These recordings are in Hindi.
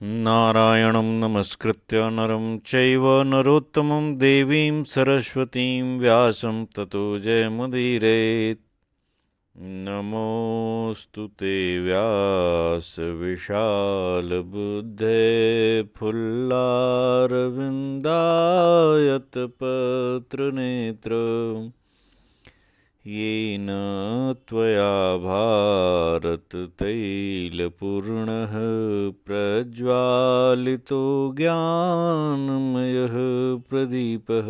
नारायणं नमस्कृत्य नरं चैव नरोत्तमं देवीं सरस्वतीं व्यासं ततो जयमुदीरयेत्। नमोऽस्तु ते व्यासविशालबुद्धे फुल्लारविन्दायतपत्रनेत्र येन त्वया भारततैलपूर्णः प्रज्वालितो ज्ञानमयः प्रदीपः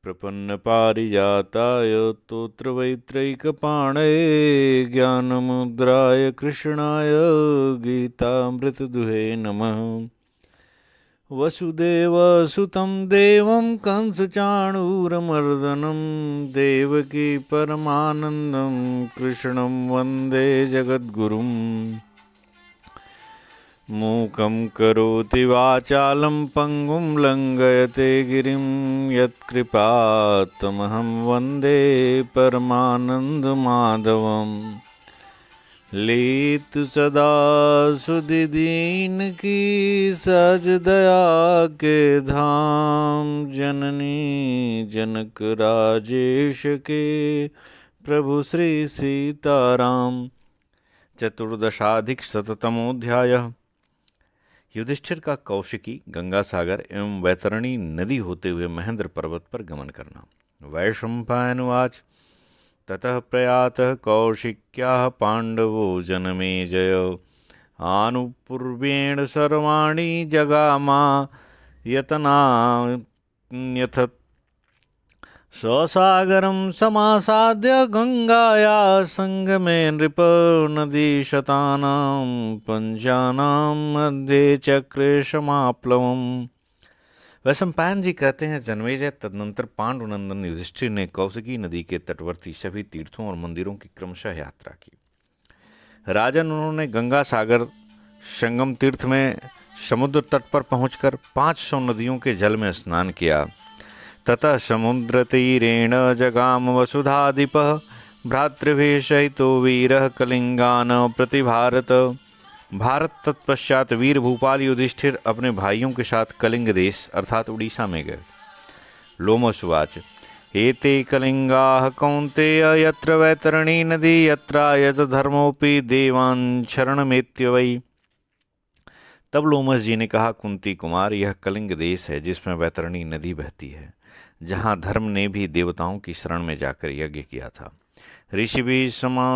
प्रपन्नपारिजाताय स्तोत्रवैत्रैकपाणये ज्ञानमुद्राय कृष्णाय गीतामृतदुहे नमः। वसुदेवसुतं देवं कंसचाणूरमर्दनं देवकी परमानन्दं कृष्णं वन्दे जगद्गुरुम्। मूकं करोति वाचालं पङ्गुं लङ्घयते गिरिं यत्कृपातमहं वन्दे परमानन्दमाधवम्। लीतु सदा सुदीन की सहज दया के धाम, जननी जनक राजेश के प्रभु श्री सीताराम। चतुर्दशाधिक शततमोऽध्यायः। युधिष्ठिर का कौशिकी, गंगा सागर एवं वैतरणी नदी होते हुए महेंद्र पर्वत पर गमन करना। वैशंपायनुवाच। ततः प्रयातः कौशिक्याः पांडवो जनमेजय आनुपूर्व्येण सर्वाणि जगामा यतनान्यथत्। स्वसागरं समासाद्य गंगाया संगमे नृप नदीशतानां पंजानां मध्ये चक्रे समाप्लवम्। वैशंपायन जी कहते हैं, जन्मेजय तदनंतर पांडुनंदन युधिष्ठिर ने कौशिकी नदी के तटवर्ती सभी तीर्थों और मंदिरों की क्रमशः यात्रा की। राजन, उन्होंने गंगा सागर संगम तीर्थ में समुद्र तट पर पहुंचकर 500 नदियों के जल में स्नान किया। ततः समुद्र तीरेण जगाम वसुधाधिपः भ्रातृभिः सहितो वीरः कलिंगान प्रतिभारत। भारत तत्पश्चात वीर भूपाल युधिष्ठिर अपने भाइयों के साथ कलिंग देश अर्थात उड़ीसा में गए। लोमसुवाच। एते कलिंगाः कौन्तेय यत्र वैतरणी नदी यत्रायत धर्मोपि देवान् शरणमेत्य वै। तब लोमस जी ने कहा, कुंती कुमार, यह कलिंग देश है जिसमें वैतरणी नदी बहती है, जहाँ धर्म ने भी देवताओं की शरण में जाकर यज्ञ किया था। ऋषिभिः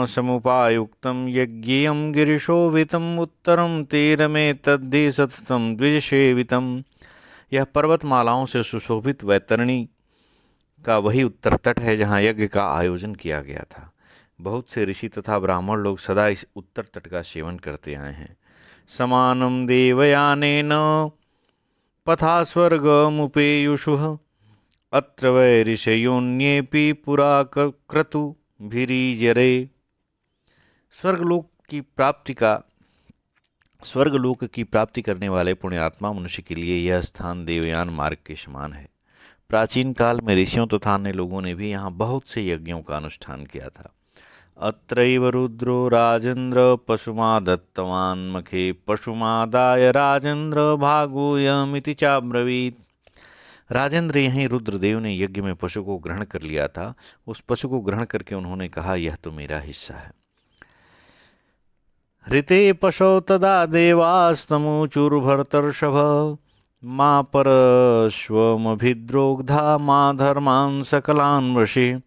समुपायुक्तं यज्ञेयं गिरिशोभितम् उत्तरं तीरमेतद्धि सततं द्विजसेवितम्। यह पर्वतमालाओं से सुशोभित वैतरणी का वही उत्तर तट है जहाँ यज्ञ का आयोजन किया गया था। बहुत से ऋषि तथा ब्राह्मण लोग सदा इस उत्तर तट का सेवन करते आए हैं। समानं देवयानेन पथा स्वर्गमुपेयुषुः अत्र वै ऋषयोऽन्येऽपि पुरा क्रतुभिरीजरे। स्वर्गलोक की प्राप्ति करने वाले पुण्यात्मा मनुष्य के लिए यह स्थान देवयान मार्ग के समान है। प्राचीन काल में ऋषियों तथा अन्य लोगों ने भी यहाँ बहुत से यज्ञों का अनुष्ठान किया था। अत्रैव रुद्रो राजेन्द्र पशुमा दत्तवान् मखे पशुमादाय राजेन्द्र भागोऽयमिति चाब्रवीत्। राजेंद्र, यहीं रुद्रदेव ने यज्ञ में पशु को ग्रहण कर लिया था। उस पशु को ग्रहण करके उन्होंने कहा, यह तो मेरा हिस्सा है। ऋते पशो तदा देवास्तमुचुर्भरतर्षभ मां परश्वमभिद्रोग्धा मां धर्मान् सकलान् वशे।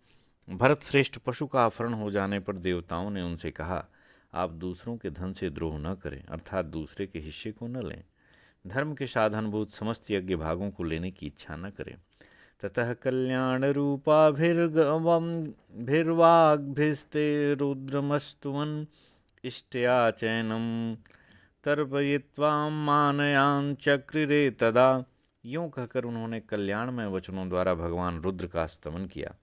भरत श्रेष्ठ, पशु का अपहरण हो जाने पर देवताओं ने उनसे कहा, आप दूसरों के धन से द्रोह न करें, अर्थात दूसरे के हिस्से को न लें। धर्म के साधनभूत समस्त यज्ञ भागों को लेने की इच्छा न करें। ततः कल्याण रूपाभिर्वाग्भिस्ते रुद्रमस्तुवन् इष्टया चैनम तर्पयित्वा मानयान चक्रिरे तदा। यूं कहकर उन्होंने कल्याणमय वचनों द्वारा भगवान रुद्र का स्तमन किया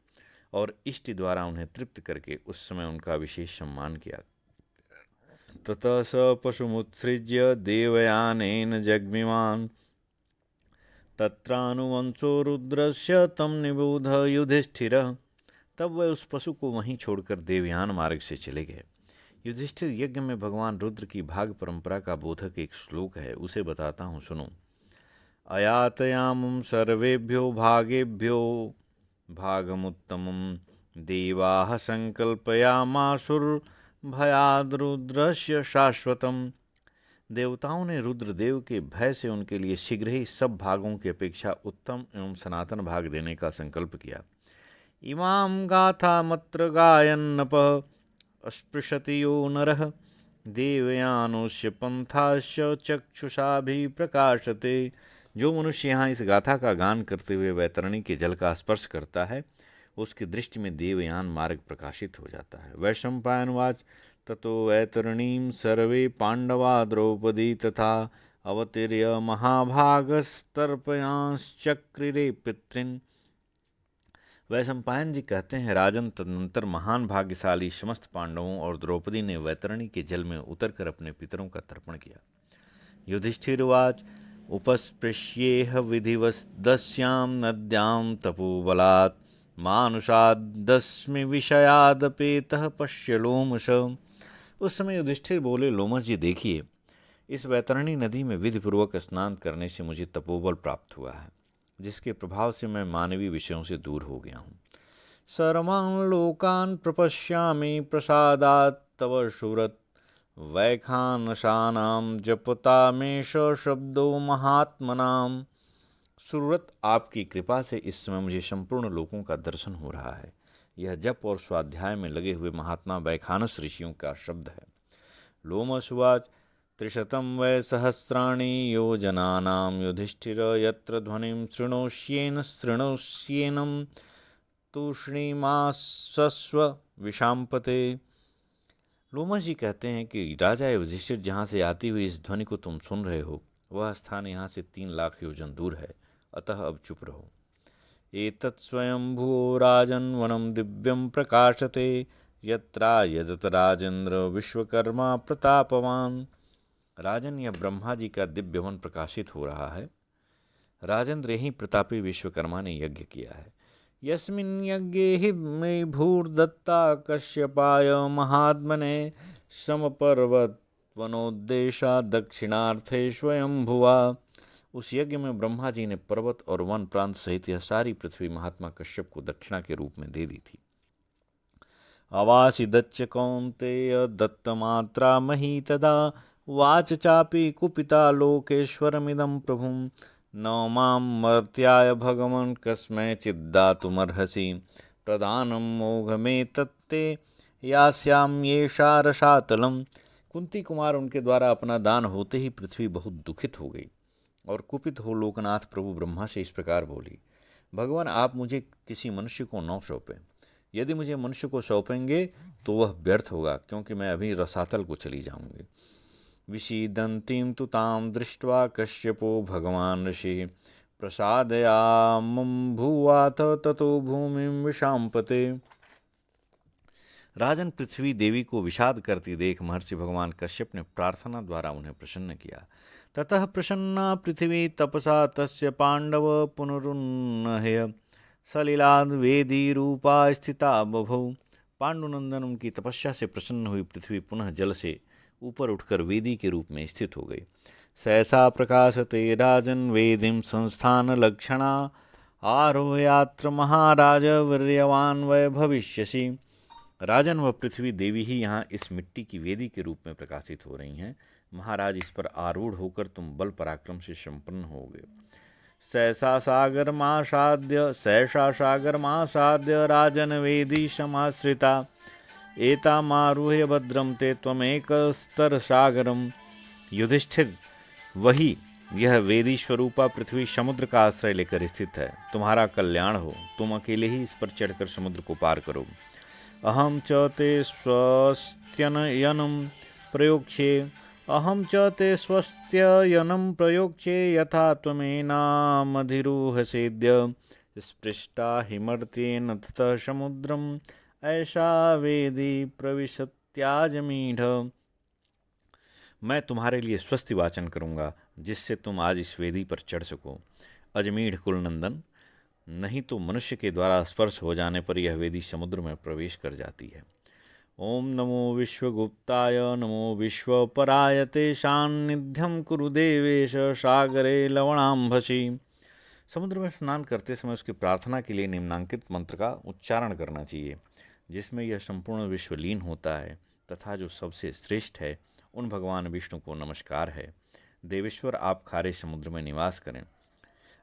और इष्टि द्वारा उन्हें तृप्त करके उस समय उनका विशेष सम्मान किया। ततः स पशुमुत्सृज्य देवयानेन जग्मिवान् तत्रानुवंशो रुद्रस्य तम निबोध युधिष्ठिरः। तब वह उस पशु को वहीं छोड़कर देवयान मार्ग से चले गए। युधिष्ठिर, यज्ञ में भगवान रुद्र की भाग परंपरा का बोधक एक श्लोक है, उसे बताता हूँ, सुनो। अयातयामं सर्वेभ्यो भागेभ्यो भागमुत्तमं देवाः संकल्पयामासुर्भयाद्रुद्रस्य शाश्वतम्। देवताओं ने रुद्रदेव के भय से उनके लिए शीघ्र ही सब भागों की अपेक्षा उत्तम एवं सनातन भाग देने का संकल्प किया। इमां गाथामत्र गायन्नपः अस्पृशति यो नरः देवयानोस्य पंथास्य चक्षुषाभिप्रकाशते। जो मनुष्य यहाँ इस गाथा का गान करते हुए वैतरणी के जल का स्पर्श करता है, उसकी दृष्टि में देवयान मार्ग प्रकाशित हो जाता है। वैशंपायनवाच ततो वैतरणीं सर्वे पांडवा द्रौपदी तथा अवतीर्य महाभागस्तर्पयांश्चक्रिरे पितृन्। वैशंपायन जी कहते हैं, राजन, तदनंतर महान भाग्यशाली समस्त पांडवों और द्रौपदी ने वैतरणी के जल में उतरकर अपने पितरों का तर्पण किया। युधिष्ठिरवाच उपस्पृश्येह विधिवदस्यां नद्यां तपोबलात् मानुषादस्मि विषयादपेतः पश्य लोमश। उस समय युधिष्ठिर बोले, लोमश जी देखिए, इस वैतरणी नदी में विधिपूर्वक स्नान करने से मुझे तपोबल प्राप्त हुआ है, जिसके प्रभाव से मैं मानवीय विषयों से दूर हो गया हूँ। सर्वान् लोकान् प्रपश्यामि प्रसादात् तव सुरत् वैखानसानां जपतामेष शब्दो महात्मनाम। सुरत, आपकी कृपा से इस समय मुझे संपूर्ण लोकों का दर्शन हो रहा है। यह जप और स्वाध्याय में लगे हुए महात्मा वैखानस ऋषियों का शब्द है। लोमशुवाच त्रिशतं वै सहस्राणि योजनानां युधिष्ठिर यत्र ध्वनिं शृणोष्येनं तूष्णीमासस्व विशाम्पते। लोमश जी कहते हैं कि राजा युधिष्ठिर, जहाँ से आती हुई इस ध्वनि को तुम सुन रहे हो, वह स्थान यहाँ से 3 लाख योजन दूर है, अतः अब चुप रहो। एतत् स्वयंभुवो राजन् वनं दिव्यं प्रकाशते यत्रायजत राजेंद्र विश्वकर्मा प्रतापवान। राजन, यह ब्रह्मा जी का दिव्य वन प्रकाशित हो रहा है। राजेंद्र ही प्रतापी विश्वकर्मा ने यज्ञ किया है। यस्मिन् यज्ञे हि मे भूर्दत्ता कश्यपाय महात्मने समपर्वत वनोद्देशा दक्षिणार्थे स्वयंभुवा। उस यज्ञ में ब्रह्मा जी ने पर्वत और वन प्रांत सहित यह सारी पृथ्वी महात्मा कश्यप को दक्षिणा के रूप में दे दी थी। अवासि दच्च कौन्तेय दत्तमात्रा मही तदा वाच चापि कुपिता लोकेश्वरमिदं प्रभुं न मां मर्त्याय भगवन् कस्मैचिद्दातुमर्हसि प्रदानं मोघमे तत्ते यास्याम्येषा रसातलम्। कुंती कुमार उनके द्वारा अपना दान होते ही पृथ्वी बहुत दुखित हो गई और कुपित हो लोकनाथ प्रभु ब्रह्मा से इस प्रकार बोली, भगवान, आप मुझे किसी मनुष्य को न सौंपें। यदि मुझे मनुष्य को सौंपेंगे तो वह व्यर्थ होगा, क्योंकि मैं अभी रसातल को चली जाऊंगी। विषीदन्तीं तु तां दृष्ट्वा कश्यपो भगवान् ऋषि प्रसादयामं भूवाथ ततो भूमिं विशाम्पते। राजन, पृथ्वी देवी को विषाद करती देख महर्षि भगवान कश्यप ने प्रार्थना द्वारा उन्हें प्रसन्न किया। ततः प्रसन्ना पृथ्वी तपसा तस्य पांडव पुनरुन्नहय सलिलाद वेदी रूपा स्थिता बभौ। पांडुनंदन, उनकी तपस्या से प्रसन्न हुई पृथ्वी पुनः जल से ऊपर उठकर वेदी के रूप में स्थित हो गई। सहसा प्रकाशते राजन वेदिं संस्थान लक्षणा आरोहयात्र महाराज वीर्यवान वै भविष्यसि। राजन, वह पृथ्वी देवी ही यहाँ इस मिट्टी की वेदी के रूप में प्रकाशित हो रही हैं। महाराज, इस पर आरूढ़ होकर तुम बल पराक्रम से संपन्न होगे। सहसा सागर मासाद्य राजन वेदी समाश्रिता एतामारुह्य भद्रम ते त्वमेक स्तर सागरम। युधिष्ठिर, वही यह वेदी स्वरूपा पृथ्वी समुद्र का आश्रय लेकर स्थित है। तुम्हारा कल्याण हो, तुम अकेले ही इस पर चढ़कर समुद्र को पार करो। अहम च ते स्वस्त्ययनं प्रयोक्ष्ये यथा त्वमेनामधिरुहसेद्य स्पृष्टा हिमर्त्येन ततः समुद्रम ऐसा वेदी प्रविशत्याजमीढ़। मैं तुम्हारे लिए स्वस्ति वाचन करूँगा, जिससे तुम आज इस वेदी पर चढ़ सको। अजमीढ़ कुलनंदन, नहीं तो मनुष्य के द्वारा स्पर्श हो जाने पर यह वेदी समुद्र में प्रवेश कर जाती है। ओम नमो विश्वगुप्ताय नमो विश्वपराय ते सान्निध्यं कुरु देवेश सागरे लवणाम्भसि। समुद्र में स्नान करते समय उसकी प्रार्थना के लिए निम्नांकित मंत्र का उच्चारण करना चाहिए, जिसमें यह संपूर्ण विश्व लीन होता है तथा जो सबसे श्रेष्ठ है उन भगवान विष्णु को नमस्कार है। देवेश्वर, आप खारे समुद्र में निवास करें।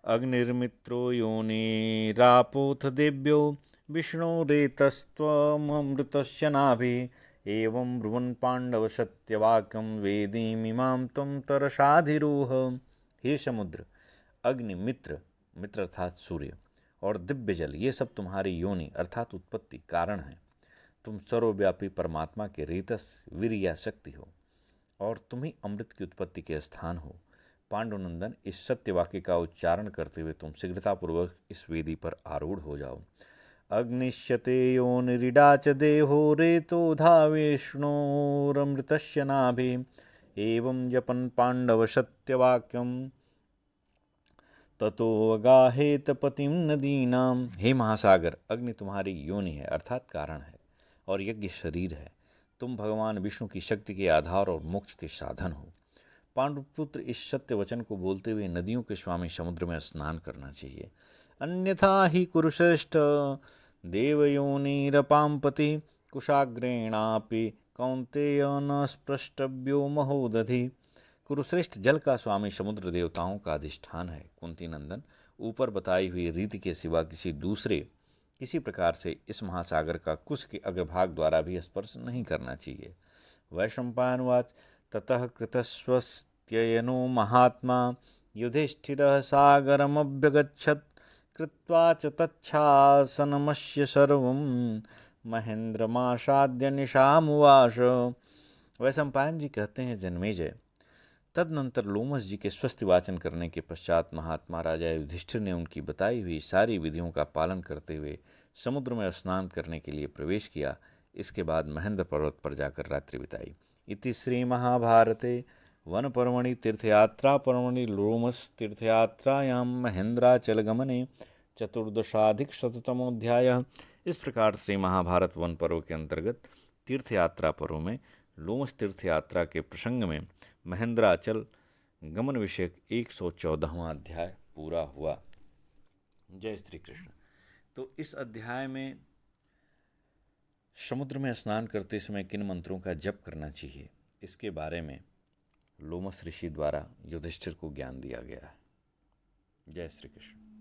अग्निर्मित्रो योनिरापोऽथ देव्यो विष्णुरेतस्त्वमृतस्य नाभिः एवं ब्रुवन् पांडव सत्यवाक्यं वेदीमिमां त्वं तरसाधिरोह। हे समुद्र, अग्नि, मित्र अर्थात सूर्य, और दिव्य जल, ये सब तुम्हारी योनि अर्थात उत्पत्ति कारण है। तुम सर्वव्यापी परमात्मा के रेतस वीर या शक्ति हो और तुम ही अमृत की उत्पत्ति के स्थान हो। पांडुनंदन, इस सत्य वाक्य का उच्चारण करते हुए तुम शीघ्रतापूर्वक इस वेदी पर आरूढ़ हो जाओ। अग्निश्यते योनिरिडा च देहो रेतो धावेष्णोरमृतस्य नाभिः एवं जपन् पांडव सत्यवाक्यम ततो अगाहेत पतिम नदीनाम। हे महासागर, अग्नि तुम्हारी योनि है अर्थात कारण है और यज्ञ शरीर है। तुम भगवान विष्णु की शक्ति के आधार और मोक्ष के साधन हो। पांडुपुत्र, इस सत्य वचन को बोलते हुए नदियों के स्वामी समुद्र में स्नान करना चाहिए। अन्यथा ही कुरुश्रेष्ठ देवयोनिरपाम्पति कुशाग्रेणापि कौन्तेय न स्पृष्टव्यो महोदधि। कुरुश्रेष्ठ, जल का स्वामी समुद्र देवताओं का अधिष्ठान है। कुंती नंदन, ऊपर बताई हुई रीति के सिवा किसी प्रकार से इस महासागर का कुश के अग्रभाग द्वारा भी स्पर्श नहीं करना चाहिए। वैशंपायनवाच, ततः कृतस्वस्त्ययनो महात्मा युधिष्ठिरः सागरमभ्यगच्छत् कृत्वा च तच्छासनमस्य सर्वं महेंद्रमासाद्य निशामुवाच। वैशंपायन जी कहते हैं, जन्मेजय, तदनंतर लोमस जी के स्वस्थ वाचन करने के पश्चात महात्मा राजा युधिष्ठिर ने उनकी बताई हुई सारी विधियों का पालन करते हुए समुद्र में स्नान करने के लिए प्रवेश किया। इसके बाद महेंद्र पर्वत पर जाकर रात्रि बिताई। इति श्री महाभारते वन पर्वणि तीर्थयात्रा पर्वणि लोमस तीर्थयात्रायां महेंद्राचलगमने चतुर्दशाधिकशततमोऽध्यायः। इस प्रकार श्री महाभारत वन पर्व के अंतर्गत तीर्थयात्रा पर्व में लोमस तीर्थयात्रा के प्रसंग में महेंद्राचल गमन विषयक 114वां अध्याय पूरा हुआ। जय श्री कृष्ण। तो इस अध्याय में समुद्र में स्नान करते समय किन मंत्रों का जप करना चाहिए, इसके बारे में लोमस ऋषि द्वारा युधिष्ठिर को ज्ञान दिया गया है। जय श्री कृष्ण।